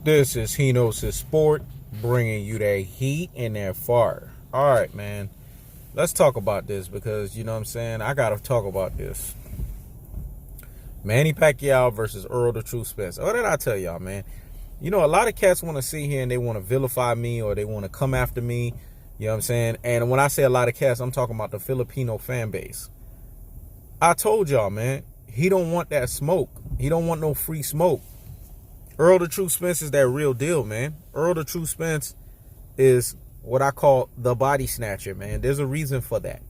This is He Knows His Sport, bringing you that heat and that fire. All right, man. Let's talk about this because, you know what I'm saying, I got to talk about this. Manny Pacquiao versus Errol the Truth Spence. What did I tell y'all, man? You know, a lot of cats want to sit here and they want to vilify me or they want to come after me. You know what I'm saying? And when I say a lot of cats, I'm talking about the Filipino fan base. I told y'all, man, he don't want that smoke. He don't want no free smoke. Errol the Truth Spence is that real deal, man. Errol the Truth Spence is what I call the body snatcher, man. There's a reason for that.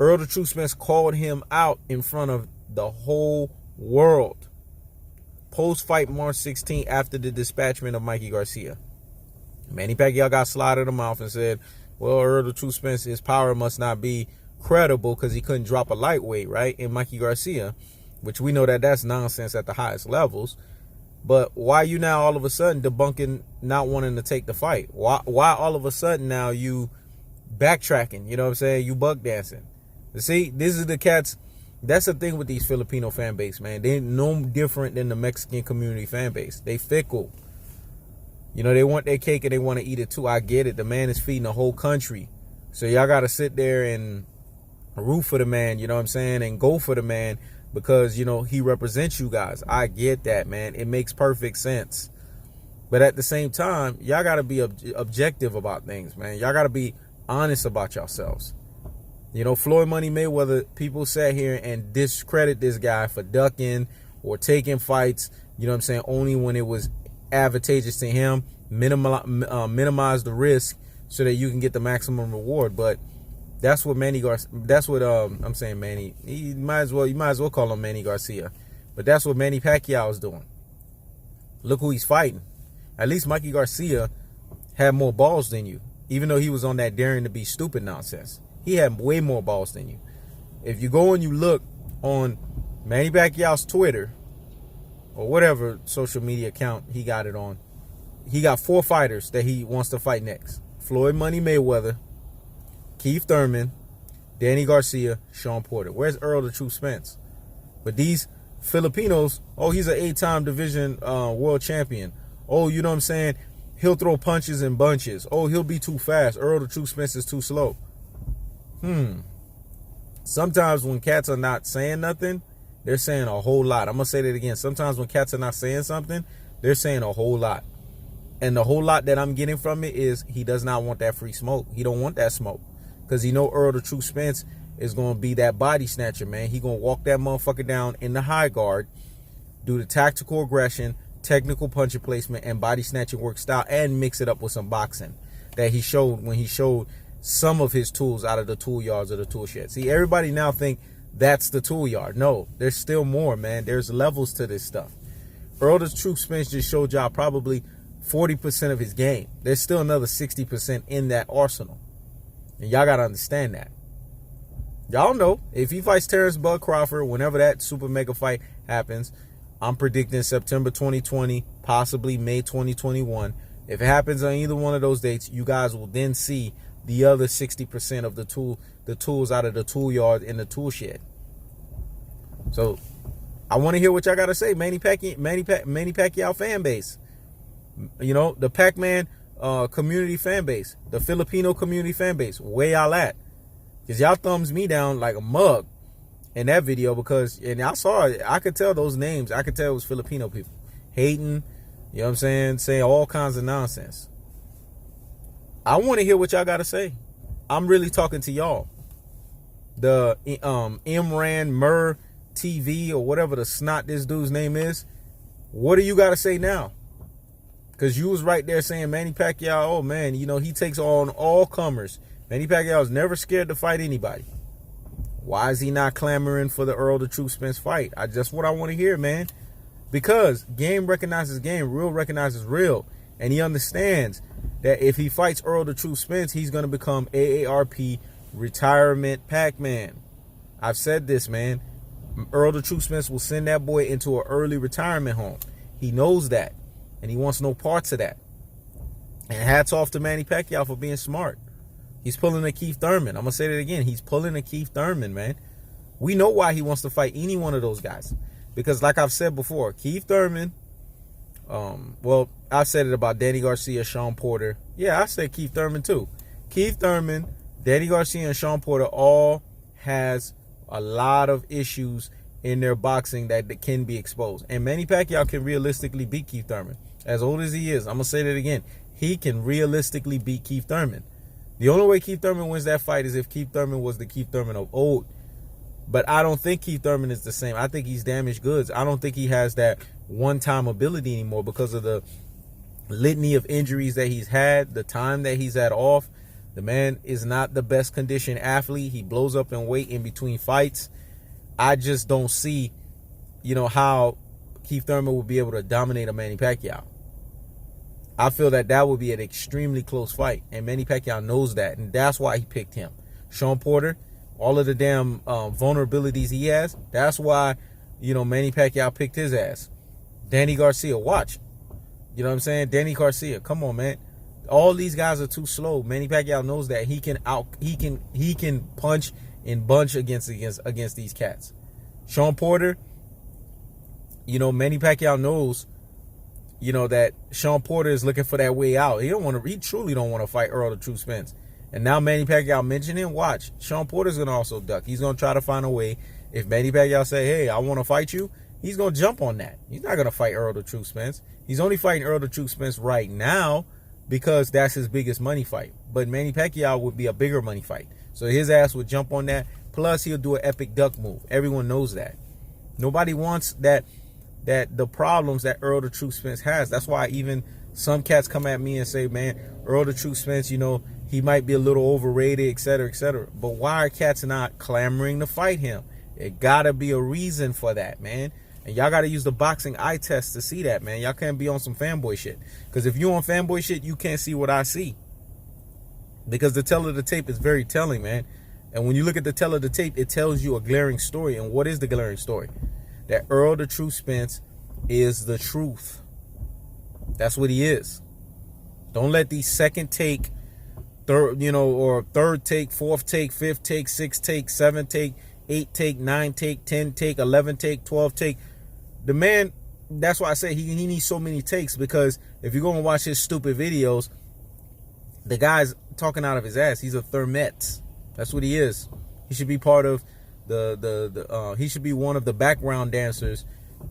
Errol the Truth Spence called him out in front of the whole world. Post-fight March 16 after the dispatchment of Mikey Garcia. Manny Pacquiao got slotted in the mouth and said, well, Errol the Truth Spence, his power must not be credible because he couldn't drop a lightweight, right, in Mikey Garcia, which we know that that's nonsense at the highest levels. But why you now all of a sudden debunking not wanting to take the fight? Why all of a sudden now you backtracking? You know what I'm saying? You buck dancing. You see, this is the cats. That's the thing with these Filipino fan base, man. They're no different than the Mexican community fan base. They fickle. You know, they want their cake and they want to eat it too. I get it. The man is feeding the whole country. So y'all got to sit there and root for the man, you know what I'm saying, and go for the man. Because, you know, he represents you guys. I get that, man. It makes perfect sense. But at the same time, y'all got to be objective about things, man. Y'all got to be honest about yourselves. You know, Floyd Money Mayweather, people sat here and discredit this guy for ducking or taking fights, you know what I'm saying, only when it was advantageous to him, minimize the risk so that you can get the maximum reward. But that's what Manny Garcia, that's what I'm saying, Manny. You might as well call him Manny Garcia. But that's what Manny Pacquiao is doing. Look who he's fighting. At least Mikey Garcia had more balls than you. Even though he was on that daring to be stupid nonsense. He had way more balls than you. If you go and you look on Manny Pacquiao's Twitter or whatever social media account he got it on, he got 4 fighters that he wants to fight next. Floyd Money Mayweather, Keith Thurman, Danny Garcia, Sean Porter. Where's Errol the Truth Spence? But these Filipinos, oh, he's an 8-time division world champion. Oh, you know what I'm saying? He'll throw punches in bunches. Oh, he'll be too fast. Errol the Truth Spence is too slow. Sometimes when cats are not saying nothing, they're saying a whole lot. I'm going to say that again. Sometimes when cats are not saying something, they're saying a whole lot. And the whole lot that I'm getting from it is he does not want that free smoke. He don't want that smoke. Because he know Errol the Truth Spence is going to be that body snatcher, man. He going to walk that motherfucker down in the high guard, do the tactical aggression, technical puncher placement, and body snatching work style, and mix it up with some boxing that he showed when he showed some of his tools out of the tool yards of the tool shed. See, everybody now think that's the tool yard. No, there's still more, man. There's levels to this stuff. Errol the Truth Spence just showed y'all probably 40% of his game. There's still another 60% in that arsenal. And y'all got to understand that. Y'all know, if he fights Terrence Bud Crawford, whenever that super mega fight happens, I'm predicting September 2020, possibly May 2021. If it happens on either one of those dates, you guys will then see the other 60% of the tools out of the tool yard in the tool shed. So I want to hear what y'all got to say, Manny Pacquiao fan base. You know, the Pac-Man community fan base, the Filipino community fan base, where y'all at? Because y'all thumbs me down like a mug in that video because, and I saw it, I could tell those names, I could tell it was Filipino people hating, you know what I'm saying all kinds of nonsense. I want to hear what y'all got to say. I'm really talking to y'all. The Imran Mur TV or whatever the snot this dude's name is, what do you got to say now? Because you was right there saying Manny Pacquiao, oh man, you know, he takes on all comers. Manny Pacquiao is never scared to fight anybody. Why is he not clamoring for the Errol the Truth Spence fight? Just what I want to hear, man. Because game recognizes game, real recognizes real. And he understands that if he fights Errol the Truth Spence, he's going to become AARP retirement Pac-Man. I've said this, man. Errol the Truth Spence will send that boy into an early retirement home. He knows that. And he wants no parts of that. And hats off to Manny Pacquiao for being smart. He's pulling a Keith Thurman. I'm going to say that again. He's pulling a Keith Thurman, man. We know why he wants to fight any one of those guys. Because like I've said before, Keith Thurman, Well, I said it about Danny Garcia, Sean Porter. Yeah, I said Keith Thurman too. Keith Thurman, Danny Garcia, and Sean Porter all has a lot of issues in their boxing that can be exposed. And Manny Pacquiao can realistically beat Keith Thurman. As old as he is, I'm going to say that again. He can realistically beat Keith Thurman. The only way Keith Thurman wins that fight is if Keith Thurman was the Keith Thurman of old. But I don't think Keith Thurman is the same. I think he's damaged goods. I don't think he has that one-time ability anymore because of the litany of injuries that he's had, the time that he's had off. The man is not the best conditioned athlete. He blows up in weight in between fights. I just don't see, how Keith Thurman would be able to dominate a Manny Pacquiao. I feel that would be an extremely close fight, and Manny Pacquiao knows that, and that's why he picked him. Sean Porter, all of the damn vulnerabilities he has, that's why, Manny Pacquiao picked his ass. Danny Garcia, watch. You know what I'm saying? Danny Garcia, come on, man. All these guys are too slow. Manny Pacquiao knows that he can punch and bunch against these cats. Sean Porter, Manny Pacquiao knows, that Sean Porter is looking for that way out. He truly don't want to fight Errol the Truth Spence. And now Manny Pacquiao mentioned him. Watch, Sean Porter's gonna also duck. He's gonna try to find a way. If Manny Pacquiao say, "Hey, I want to fight you," he's gonna jump on that. He's not gonna fight Errol the Truth Spence. He's only fighting Errol the Truth Spence right now because that's his biggest money fight. But Manny Pacquiao would be a bigger money fight. So his ass would jump on that. Plus, he'll do an epic duck move. Everyone knows that. Nobody wants that the problems that Errol the Truth Spence has. That's why even some cats come at me and say, man, Errol the Truth Spence, he might be a little overrated, et cetera, et cetera. But why are cats not clamoring to fight him? It gotta be a reason for that, man. And y'all gotta use the boxing eye test to see that, man. Y'all can't be on some fanboy shit. Because if you on fanboy shit, you can't see what I see. Because the tell of the tape is very telling, man. And when you look at the tell of the tape, it tells you a glaring story. And what is the glaring story? That Errol the Truth Spence is the truth. That's what he is. Don't let these second take, third take, fourth take, fifth take, sixth take, seventh take, 8 take, 9 take, 10 take, 11 take, 12 take. The man, that's why I say he needs so many takes, because if you go and watch his stupid videos, the guy's talking out of his ass. He's a thermet. That's what he is. He should be part of he should be one of the background dancers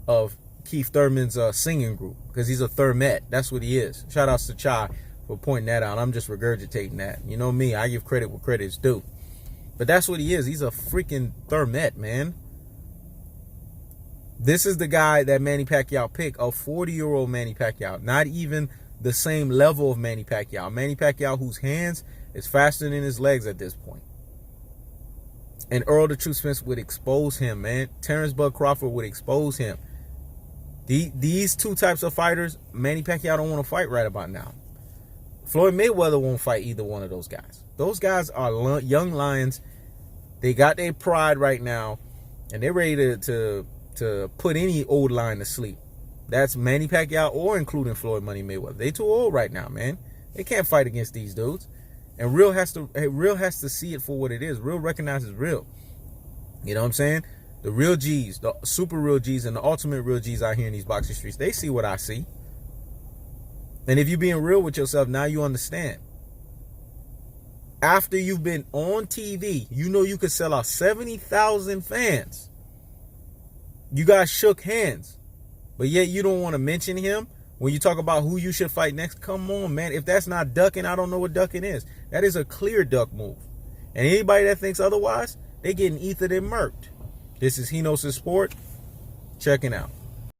of Keith Thurman's singing group, because he's a thermet. That's what he is. Shout outs to Chai for pointing that out. I'm just regurgitating that. You know me, I give credit where credit's due. But that's what he is. He's a freaking thermet, man. This is the guy that Manny Pacquiao picked, a 40-year-old Manny Pacquiao. Not even the same level of Manny Pacquiao. Manny Pacquiao whose hands is faster than his legs at this point. And Errol the Truth Spence would expose him, man. Terrence Bud Crawford would expose him. These two types of fighters, Manny Pacquiao don't want to fight right about now. Floyd Mayweather won't fight either one of those guys. Those guys are young lions. They got their pride right now, and they're ready to put any old lion to sleep. That's Manny Pacquiao or including Floyd Money Mayweather. They too old right now, man. They can't fight against these dudes. And Real has to see it for what it is. Real recognizes Real. You know what I'm saying? The real G's, the super real G's, and the ultimate real G's out here in these boxing streets, they see what I see. And if you're being real with yourself, now you understand. After you've been on TV, you could sell out 70,000 fans. You guys shook hands, but yet you don't want to mention him when you talk about who you should fight next. Come on, man. If that's not ducking, I don't know what ducking is. That is a clear duck move. And anybody that thinks otherwise, they getting ethered and murked. This is He Knows His Sport. Checking out.